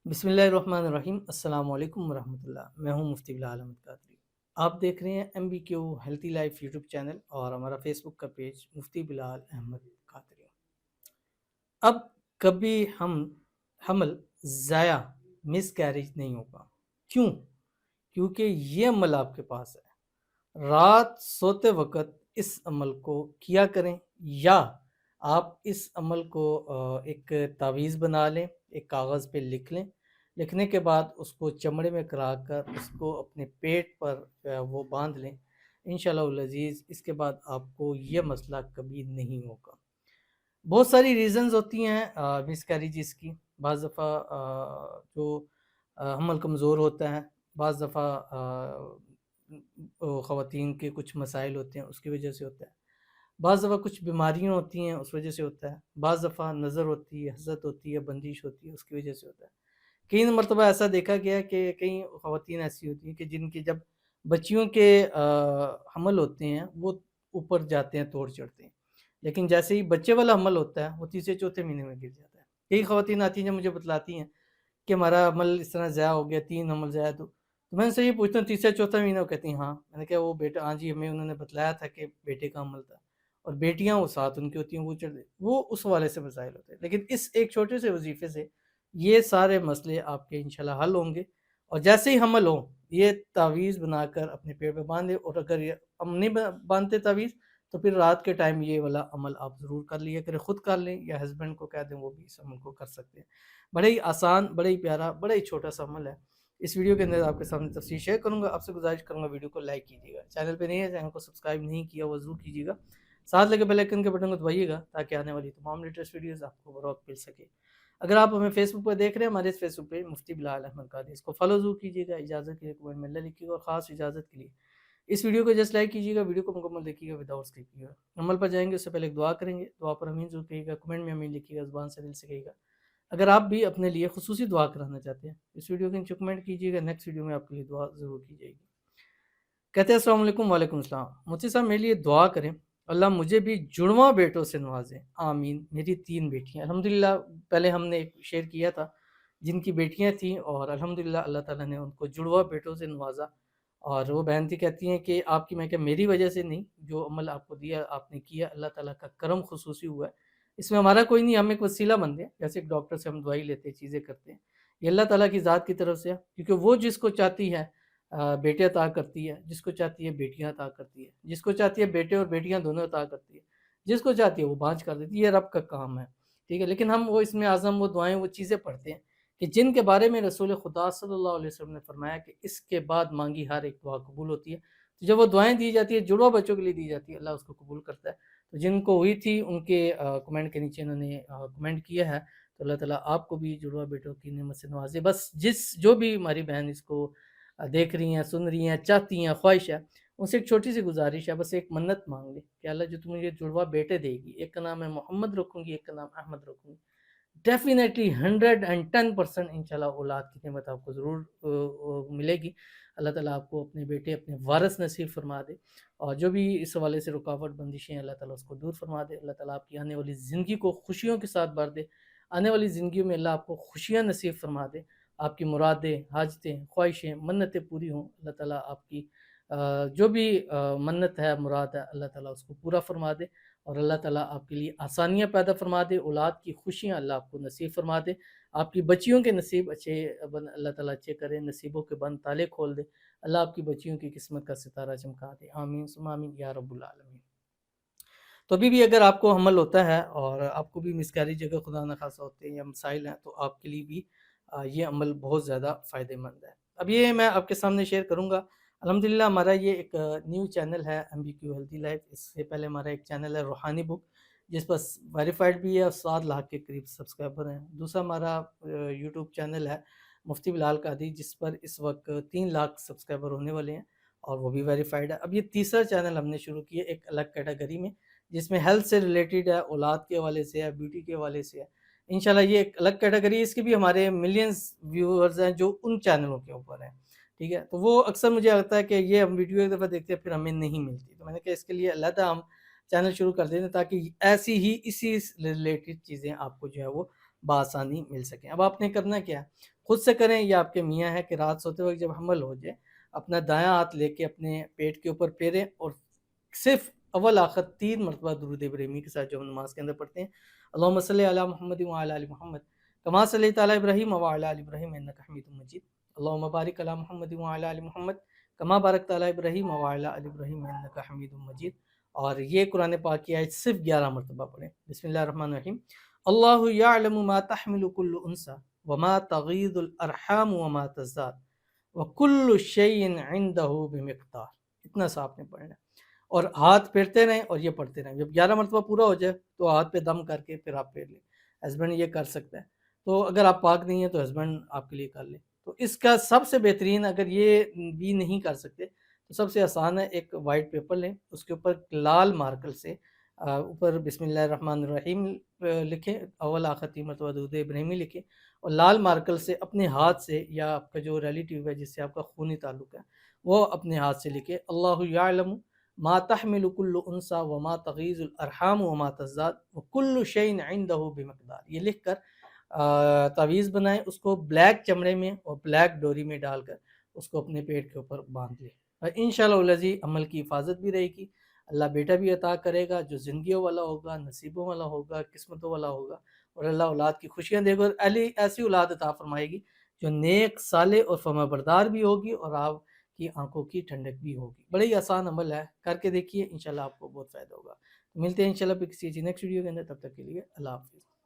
بسم اللہ الرحمن الرحیم۔ السلام علیکم ورحمۃ اللہ۔ میں ہوں مفتی بلال احمد قادری۔ آپ دیکھ رہے ہیں M B Q healthy life YouTube channel اور ہمارا فیس بک کا پیج مفتی بلال احمد قادری۔ اب کبھی حمل ضائع مس کیریج نہیں ہوگا۔ کیوں؟ کیونکہ یہ عمل آپ کے پاس ہے۔ رات سوتے وقت اس عمل کو کیا کریں، یا آپ اس عمل کو ایک تعویذ بنا لیں، ایک کاغذ پہ لکھ لیں، لکھنے کے بعد اس کو چمڑے میں کرا کر اس کو اپنے پیٹ پر وہ باندھ لیں، انشاءاللہ العزیز اس کے بعد آپ کو یہ مسئلہ کبھی نہیں ہوگا۔ بہت ساری ریزنز ہوتی ہیں مس کیریجز کی۔ بعض دفعہ جو حمل کمزور ہوتا ہے، بعض دفعہ خواتین کے کچھ مسائل ہوتے ہیں اس کی وجہ سے ہوتا ہے، بعض دفعہ کچھ بیماریاں ہوتی ہیں اس وجہ سے ہوتا ہے، بعض دفعہ نظر ہوتی ہے، حسد ہوتی ہے، بندش ہوتی ہے، اس کی وجہ سے ہوتا ہے۔ کئی مرتبہ ایسا دیکھا گیا کہ کئی خواتین ایسی ہوتی ہیں کہ جن کی جب بچیوں کے حمل ہوتے ہیں وہ اوپر جاتے ہیں، توڑ چڑھتے ہیں، لیکن جیسے ہی بچے والا حمل ہوتا ہے وہ تیسرے چوتھے مہینے میں گر جاتا ہے۔ کئی خواتین آتی ہیں جو مجھے بتلاتی ہیں کہ ہمارا عمل اس طرح ضائع ہو گیا، 3 عمل ضائع۔ تو میں ان سے یہ پوچھتا ہوں تیسرا چوتھا مہینہ؟ وہ کہتی ہیں ہاں۔ میں نے کہا وہ بیٹا، ہاں جی ہمیں انہوں نے بتلایا تھا کہ بیٹے کا عمل تھا، اور بیٹیاں وہ ساتھ ان کی ہوتی ہیں، وہ چڑھ وہ اس والے سے مسائل ہوتے ہیں۔ لیکن اس ایک چھوٹے سے وظیفے سے یہ سارے مسئلے آپ کے انشاءاللہ حل ہوں گے۔ اور جیسے ہی حمل ہو، یہ تعویذ بنا کر اپنے پیٹ پہ باندھے، اور اگر یہ ہم نہیں باندھتے تعویذ تو پھر رات کے ٹائم یہ والا عمل آپ ضرور کر لیا کریں، خود کر لیں یا ہسبینڈ کو کہہ دیں، وہ بھی اس عمل کو کر سکتے ہیں۔ بڑے ہی آسان، بڑے ہی پیارا، بڑے ہی چھوٹا سا عمل ہے۔ اس ویڈیو کے اندر آپ کے سامنے تفصیل شیئر کروں گا۔ آپ سے گزارش کروں گا ویڈیو کو لائک کیجیے گا، چینل پہ نہیں ہے چینل کو سبسکرائب نہیں کیا وہ ضرور کیجیے گا، ساتھ لگے بیل آئیکن کے بٹن کو دبائیے گا تاکہ آنے والی تمام لیٹسٹ ویڈیوز آپ کو بروقت مل سکے۔ اگر آپ ہمیں فیس بک پہ دیکھ رہے ہیں، ہمارے اس فیس بک پہ مفتی بلال احمد قادری، اس کو فالو ضرور کیجیے گا۔ اجازت کے لیے کمنٹ میں اللہ لکھیے گا، اور خاص اجازت کے لیے اس ویڈیو کو جسٹ لائک کیجیے گا، ویڈیو کو مکمل دیکھیے گا وداؤٹ اسکپ کیجیے گا۔ عمل پر جائیں گے اس سے پہلے ایک دعا کریں گے، دعا پر امین ضرور کہیے گا، کمنٹ میں امین لکھیے گا، زبان سے دل سے کہیے گا۔ اگر آپ بھی اپنے لیے خصوصی دعا کرانا چاہتے ہیں، اس ویڈیو کے نیچے کمنٹ کیجیے گا، نیکسٹ ویڈیو میں آپ کے لیے دعا ضرور کی جائے گی۔ کہتے ہیں السلام علیکم۔ وعلیکم السلام۔ مفتی صاحب میرے لیے دعا کریں، اللہ مجھے بھی جڑواں بیٹوں سے نوازیں، آمین۔ میری 3 بیٹیاں الحمدللہ، پہلے ہم نے ایک شیئر کیا تھا جن کی بیٹیاں تھیں، اور الحمدللہ اللہ تعالیٰ نے ان کو جڑواں بیٹوں سے نوازا۔ اور وہ بہن تھی، کہتی ہیں کہ آپ کی، میں کہ میری وجہ سے نہیں، جو عمل آپ کو دیا آپ نے کیا، اللہ تعالیٰ کا کرم خصوصی ہوا ہے، اس میں ہمارا کوئی نہیں، ہم ایک وسیلہ بن ہیں، جیسے ایک ڈاکٹر سے ہم دوائی لیتے ہیں، چیزیں کرتے ہیں، یہ اللہ تعالیٰ کی ذات کی طرف سے ہے، کیونکہ وہ جس کو چاہتی ہے بیٹے عطا کرتی ہے، جس کو چاہتی ہے بیٹیاں عطا کرتی ہے، جس کو چاہتی ہے بیٹے اور بیٹیاں دونوں عطا کرتی ہے، جس کو چاہتی ہے وہ بانجھ کر دیتی ہے، یہ رب کا کام ہے، ٹھیک ہے۔ لیکن ہم وہ اس میں اعظم وہ دعائیں، وہ چیزیں پڑھتے ہیں کہ جن کے بارے میں رسول خدا صلی اللہ علیہ وسلم نے فرمایا کہ اس کے بعد مانگی ہر ایک دعا قبول ہوتی ہے۔ تو جب وہ دعائیں دی جاتی ہے، جڑواں بچوں کے لیے دی جاتی ہے، اللہ اس کو قبول کرتا ہے۔ تو جن کو ہوئی تھی ان کے کمنٹ کے نیچے انہوں نے کمنٹ کیا ہے، تو اللہ تعالیٰ آپ کو بھی جڑواں بیٹوں کی نعمت سے نوازے۔ بس جو بھی ہماری بہن اس کو دیکھ رہی ہیں، سن رہی ہیں، چاہتی ہیں، خواہش ہے، ان سے ایک چھوٹی سی گزارش ہے، بس ایک منت مانگ لے کہ اللہ جو تم مجھے جڑواں بیٹے دے گی، ایک کا نام میں محمد رکھوں گی، ایک کا نام احمد رکھوں گی، ڈیفینیٹلی 110% انشاءاللہ اولاد کی نعمت آپ کو ضرور ملے گی۔ اللہ تعالیٰ آپ کو اپنے بیٹے، اپنے وارث نصیب فرما دے، اور جو بھی اس حوالے سے رکاوٹ بندشیں اللہ تعالیٰ اس کو دور فرما دے۔ اللہ تعالیٰ آپ کی آنے والی زندگی کو خوشیوں کے ساتھ بھر دے، آنے والی زندگیوں میں اللہ آپ کو خوشیاں نصیب فرما دے، آپ کی مرادیں، حاجتیں، خواہشیں، منتیں پوری ہوں۔ اللہ تعالیٰ آپ کی جو بھی منت ہے، مراد ہے، اللہ تعالیٰ اس کو پورا فرما دے، اور اللہ تعالیٰ آپ کے لیے آسانیاں پیدا فرما دے، اولاد کی خوشیاں اللہ آپ کو نصیب فرما دے، آپ کی بچیوں کے نصیب اچھے اللہ تعالیٰ اچھے کرے، نصیبوں کے بند تالے کھول دے، اللہ آپ کی بچیوں کی قسمت کا ستارہ چمکا دے، آمین ثم آمین یا رب العالمین۔ تو ابھی بھی اگر آپ کو حمل ہوتا ہے اور آپ کو بھی مسکیریج اگر خدا نخواستہ ہوتے ہیں یا مسائل ہیں، تو آپ کے لیے بھی یہ عمل بہت زیادہ فائدہ مند ہے۔ اب یہ میں آپ کے سامنے شیئر کروں گا۔ الحمدللہ ہمارا یہ ایک نیو چینل ہے M B Q healthy life. اس سے پہلے ہمارا ایک چینل ہے روحانی بک، جس پر ویریفائڈ بھی ہے اور 7 لاکھ کے قریب سبسکرائبر ہیں۔ دوسرا ہمارا یوٹیوب چینل ہے مفتی بلال قادری، جس پر اس وقت 3 لاکھ سبسکرائبر ہونے والے ہیں، اور وہ بھی ویریفائڈ ہے۔ اب یہ تیسرا چینل ہم نے شروع کیا ایک الگ کیٹیگری میں، جس میں ہیلتھ سے ریلیٹڈ ہے، اولاد کے حوالے سے ہے، بیوٹی کے حوالے سے ہے۔ انشاءاللہ یہ ایک الگ کیٹیگری ہے، اس کے بھی ہمارے ملینز ویورز ہیں جو ان چینلوں کے اوپر ہیں، ٹھیک ہے۔ تو وہ اکثر مجھے لگتا ہے کہ یہ ہم ویڈیو ایک دفعہ دیکھتے ہیں پھر ہمیں نہیں ملتی، تو میں نے کہا اس کے لیے علیحدہ ہم چینل شروع کر دیتے ہیں، تاکہ ایسی ہی اسی ریلیٹڈ چیزیں آپ کو جو ہے وہ بآسانی مل سکیں۔ اب آپ نے کرنا کیا ہے، خود سے کریں یا آپ کے میاں ہے کہ رات سوتے وقت جب حمل ہو جائے اپنا دایاں ہاتھ لے کے اپنے پیٹ کے اوپر پھیریں اور صرف اول آخر 3 مرتبہ درود ابراہیمی کے ساتھ جو ہم نماز کے اندر پڑھتے ہیں، اللہم صلی علی محمد وعلی آل محمد کما صلیت علی ابراہیم وعلی آل ابراہیم انک حمید مجید، اللہم بارک علی محمد وعلی آل محمد کما بارکت علی ابراہیم وعلی آل ابراہیم انک حمید مجید۔ اور یہ قرآن پاک کی آیت صرف 11 مرتبہ پڑھیں۔ بسم اللہ الرحمن الرحیم، اللہ یعلم ما تحمل کل انثی وما تغیض الارحام وما تزداد وکل شیء عندہ بمقدار۔ اتنا سا آپ نے پڑھنا ہے اور ہاتھ پھیرتے رہیں اور یہ پڑھتے رہیں۔ جب 11 مرتبہ پورا ہو جائے تو ہاتھ پہ دم کر کے پھر آپ پھیر لیں۔ ہسبینڈ یہ کر سکتا ہے، تو اگر آپ پاک نہیں ہیں تو ہسبینڈ آپ کے لیے کر لیں۔ تو اس کا سب سے بہترین، اگر یہ بھی نہیں کر سکتے تو سب سے آسان ہے، ایک وائٹ پیپر لیں، اس کے اوپر لال مارکر سے اوپر بسم اللہ الرحمن الرحیم لکھیں، اول آخر 3 مرتبہ درود ابراہیمی لکھیں اور لال مارکر سے اپنے ہاتھ سے یا آپ کا جو ریلیٹیو ہے جس سے آپ کا خونی تعلق ہے وہ اپنے ہاتھ سے لکھیں، اللہ یعلم ما تحمل کل انثی وما تغیض الارحام وما تزداد وکل شیء عندہ بمقدار۔ یہ لکھ کر تعویذ بنائیں، اس کو بلیک چمڑے میں اور بلیک ڈوری میں ڈال کر اس کو اپنے پیٹ کے اوپر باندھ لیں، اور انشاءاللہ العزیز عمل کی حفاظت بھی رہے گی، اللہ بیٹا بھی عطا کرے گا جو زندگیوں والا ہوگا، نصیبوں والا ہوگا، قسمتوں والا ہوگا، اور اللہ اولاد کی خوشیاں دے گا، اور ایسی اولاد عطا فرمائے گی جو نیک، صالح اور فرما بردار بھی ہوگی اور آپ کی آنکھوں کی ٹھنڈک بھی ہوگی۔ بڑے ہی آسان عمل ہے، کر کے دیکھیے، انشاءاللہ آپ کو بہت فائدہ ہوگا۔ ملتے ہیں انشاءاللہ پھر کسی نیکسٹ ویڈیو کے اندر، تب تک کے لیے اللہ حافظ۔